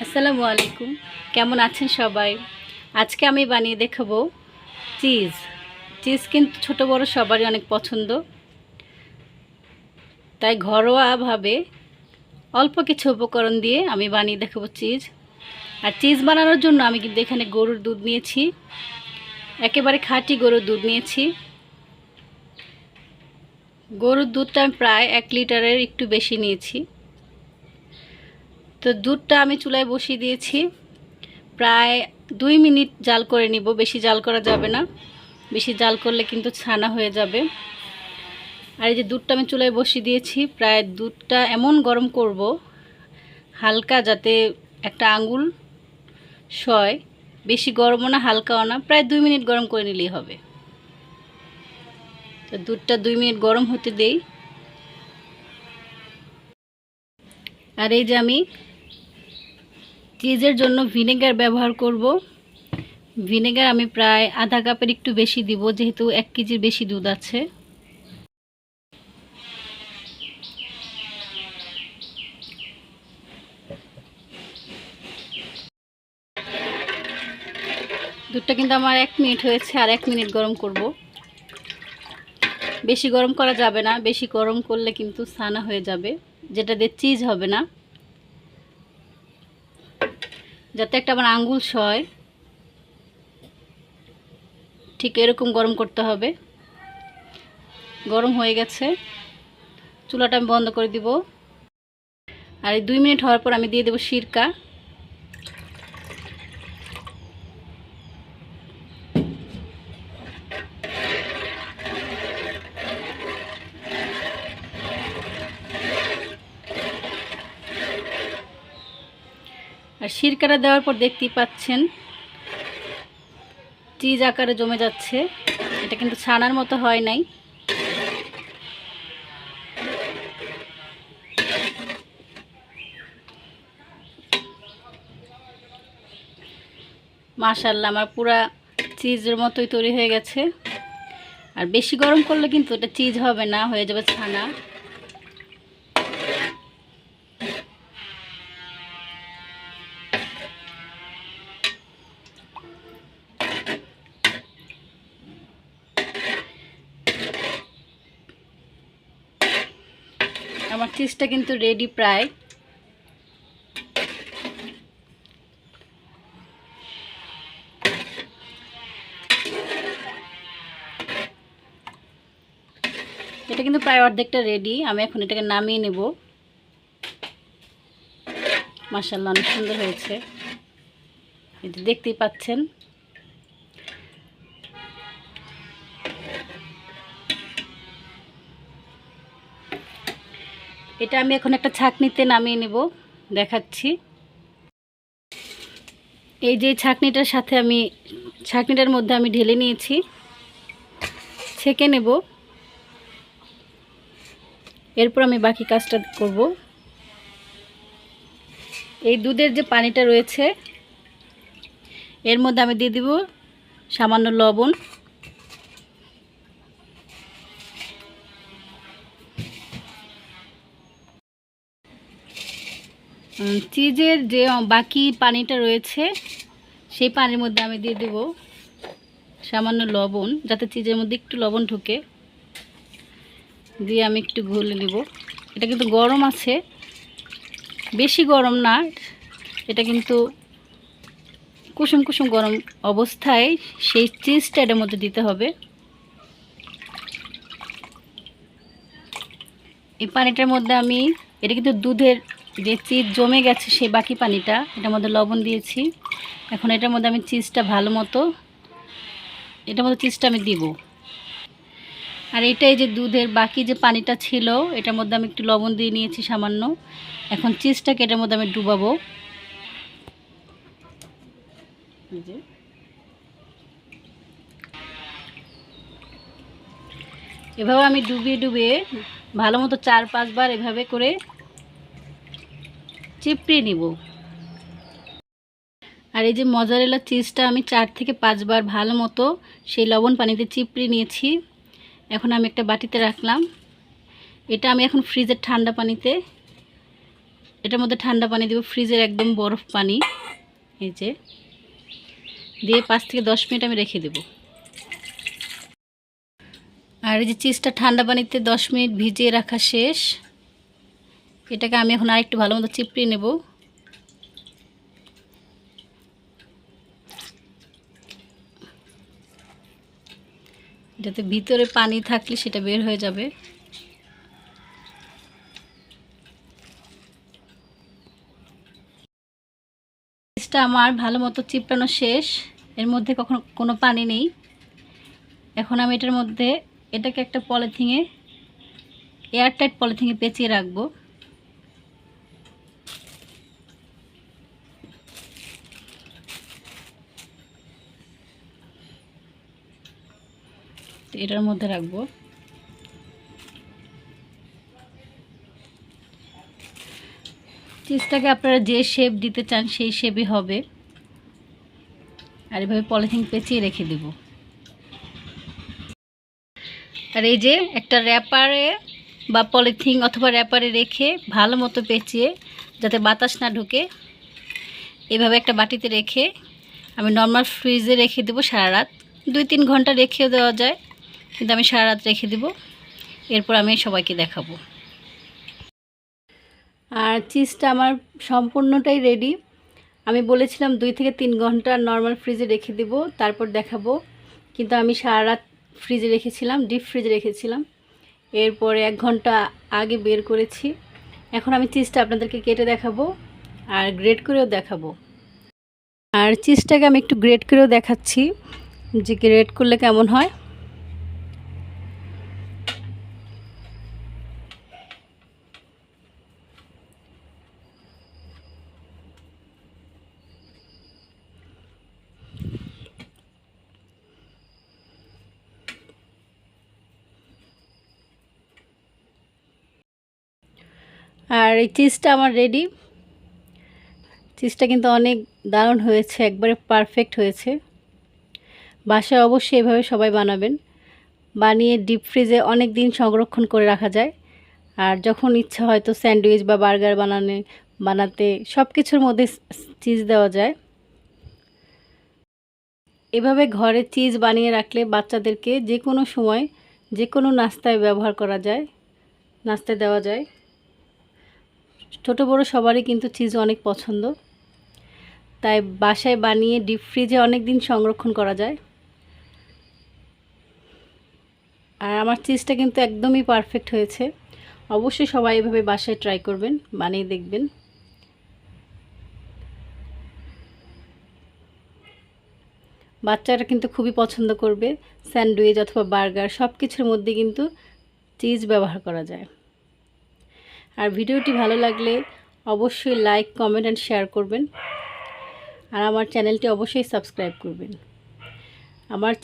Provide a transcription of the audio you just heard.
আসসালামু আলাইকুম, কেমন আছেন সবাই? আজকে আমি বানিয়ে দেখাবো চিজ। চিজ কিন্তু ছোট বড় সবারই অনেক পছন্দ, তাই ঘরোয়াভাবে অল্প কিছু উপকরণ দিয়ে আমি বানিয়ে দেখাবো চিজ। আর চিজ বানানোর জন্য আমি কিন্তু এখানে গরুর দুধ নিয়েছি, একেবারে খাঁটি গরুর দুধ নিয়েছি। গরুর দুধটা আমি প্রায় 1 লিটারের একটু বেশি নিয়েছি। তো দুধটা আমি চুলায় বসিয়ে দিয়েছি, প্রায় 2 মিনিট জাল করে নিব। বেশি জাল করা যাবে না, বেশি জাল করলে কিন্তু ছানা হয়ে যাবে। আর এই যে দুধটা আমি চুলায় বসিয়ে দিয়েছি, প্রায় দুধটা এমন গরম করব হালকা, যাতে একটা আঙ্গুল সয়। বেশি গরমও না হালকাও না, প্রায় 2 মিনিট গরম করে নিলেই হবে। তো দুধটা 2 মিনিট গরম হতে দেই। আর এই যে আমি চিজের জন্য ভিনেগার ব্যবহার করব। ভিনেগার আমি প্রায় আধা কাপের একটু বেশি দিব, যেহেতু 1 কেজির বেশি দুধ আছে। দুধটা কিন্তু আমার 1 মিনিট হয়েছে, আর 1 মিনিট গরম করব। বেশি গরম করা যাবে না, বেশি গরম করলে কিন্তু ছানা হয়ে যাবে, যেটা দিয়ে চিজ হবে না। যাতে একটা আমার আঙ্গুল সয়, ঠিক এরকম গরম করতে হবে। গরম হয়ে গেছে, চুলাটা আমি বন্ধ করে দিব। আর এই 2 মিনিট হওয়ার পর আমি দিয়ে দেব সিরকা। আর সিরকাটা দেওয়ার পর দেখতেই পাচ্ছেন চিজ আকারে জমে যাচ্ছে। এটা কিন্তু ছানার মতো হয় নাই। মাশাআল্লাহ, আমার পুরা চিজের মতোই তৈরি হয়ে গেছে। আর বেশি গরম করলে কিন্তু এটা চিজ হবে না, হয়ে যাবে ছানা। আমার চিজটা কিন্তু রেডি প্রায়। এটা কিন্তু প্রায় অর্ধেকটা রেডি। আমি এখন এটাকে নামিয়ে নেব। মাশাআল্লাহ, অনেক সুন্দর হয়েছে, এটা দেখতেই পাচ্ছেন। এটা আমি এখন একটা ছাঁকনিতে নামিয়ে নেব, দেখাচ্ছি। এই যে ছাঁকনিটার সাথে আমি ছাঁকনিটার মধ্যে আমি ঢেলে নিয়েছি, ছেঁকে নেব। এরপর আমি বাকি কাজটা করব। এই দুধের যে পানিটা রয়েছে এর মধ্যে আমি দিয়ে দিব সামান্য লবণ। চিজের যে বাকি পানিটা রয়েছে সেই পানির মধ্যে আমি দিয়ে দেব সামান্য লবণ, যাতে চিজের মধ্যে একটু লবণ ঢুকে। দিয়ে আমি একটু ঘুলে নেব। এটা কিন্তু গরম আছে, বেশি গরম না, এটা কিন্তু কুসুম কুসুম গরম অবস্থায় সেই চিজটা এটার মধ্যে দিতে হবে। এই পানিটার মধ্যে আমি, এটা কিন্তু দুধের যে চিজ জমে গেছে সেই বাকি পানিটা, এটার মধ্যে লবণ দিয়েছি। এখন এটার মধ্যে আমি চিজটা ভালো মতো, এটার মধ্যে চিজটা আমি দিব। আর এটাই যে দুধের বাকি যে পানিটা ছিল এটার মধ্যে আমি একটু লবণ দিয়ে নিয়েছি সামান্য। এখন চিজটাকে এটার মধ্যে আমি ডুবাবো। এভাবে আমি ডুবিয়ে ডুবিয়ে ভালো মতো 4-5 বার এভাবে করে চিপড়িয়ে নিব। আর এই যে মজারেলা চিজটা আমি 4 থেকে 5 বার ভালো মতো সেই লবণ পানিতে চিপড়িয়ে নিয়েছি। এখন আমি একটা বাটিতে রাখলাম। এটা আমি এখন ফ্রিজের ঠান্ডা পানিতে এটার মধ্যে ঠান্ডা পানি দেবো, ফ্রিজের একদম বরফ পানি। এই যে দিয়ে 5 থেকে 10 মিনিট আমি রেখে দেব। আর এই যে চিজটা ঠান্ডা পানিতে 10 মিনিট ভিজিয়ে রাখা শেষ। এটাকে আমি এখন আরেকটু ভালো মতো চিপড়িয়ে নেব। যাতে ভিতরে পানি থাকলে সেটা বের হয়ে যাবে। চিজটা আমার ভালো মতো চিপড়ানো শেষ, এর মধ্যে কখনো কোনো পানি নেই। এখন আমি এটার মধ্যে এটাকে একটা পলিথিনে, এয়ারটাইট পলিথিনে পেঁচিয়ে রাখবো। এটার মধ্যে রাখবো। চিজটাকে আপনারা যে শেপ দিতে চান সেই শেপই হবে। আর এভাবে পলিথিন পেঁচিয়ে রেখে দেব। আর এই যে একটা র্যাপারে বা পলিথিন অথবা র্যাপারে রেখে ভালো মতো পেঁচিয়ে, যাতে বাতাস না ঢোকে, এভাবে একটা বাটিতে রেখে আমি নর্মাল ফ্রিজে রেখে দেবো সারা রাত। 2-3 ঘন্টা রেখেও দেওয়া যায়, কিন্তু আমি সারা রাত রেখে দেব। এরপর আমি সবাইকে দেখাবো। আর চিজটা আমার সম্পূর্ণটাই রেডি। আমি বলেছিলাম 2 থেকে 3 ঘন্টা নর্মাল ফ্রিজে রেখে দেব, তারপর দেখাবো, কিন্তু আমি সারা রাত ফ্রিজে রেখেছিলাম, ডিপ ফ্রিজে রেখেছিলাম। এরপরে 1 ঘন্টা আগে বের করেছি। এখন আমি চিজটা আপনাদেরকে কেটে দেখাবো আর গ্রেট করেও দেখাবো। আর চিজটাকে আমি একটু গ্রেট করেও দেখাচ্ছি যে গ্রেট করলে কেমন হয়। আর এই চিজটা আমার রেডি। চিজটা কিন্তু অনেক দারুণ হয়েছে, একবারে পারফেক্ট হয়েছে। বাসায় অবশ্যই এভাবে সবাই বানাবেন। বানিয়ে ডিপ ফ্রিজে অনেক দিন সংরক্ষণ করে রাখা যায়। আর যখন ইচ্ছা হয় তো স্যান্ডউইচ বা বার্গার বানাতে সব কিছুর মধ্যে চিজ দেওয়া যায়। এভাবে ঘরে চিজ বানিয়ে রাখলে বাচ্চাদেরকে যে কোনো সময় যে কোনো নাস্তায় ব্যবহার করা যায়, নাস্তায় দেওয়া যায়। ছোট বড় সবারই কিন্তু চিজ অনেক পছন্দ, তাই বাসায় বানিয়ে ডিপ ফ্রিজে অনেক দিন সংরক্ষণ করা যায়। আর আমার চিজটা কিন্তু একদমই পারফেক্ট হয়েছে। অবশ্যই সবাই এভাবে বাসায় ট্রাই করবেন, বানিয়ে দেখবেন। বাচ্চারা কিন্তু খুবই পছন্দ করবে। স্যান্ডউইচ অথবা বার্গার সব কিছুর মধ্যে কিন্তু চিজ ব্যবহার করা যায়। আর ভিডিওটি ভালো লাগলে অবশ্যই লাইক, কমেন্ট অ্যান্ড শেয়ার করবেন। আর আমার চ্যানেলটি অবশ্যই সাবস্ক্রাইব করবেন। আমার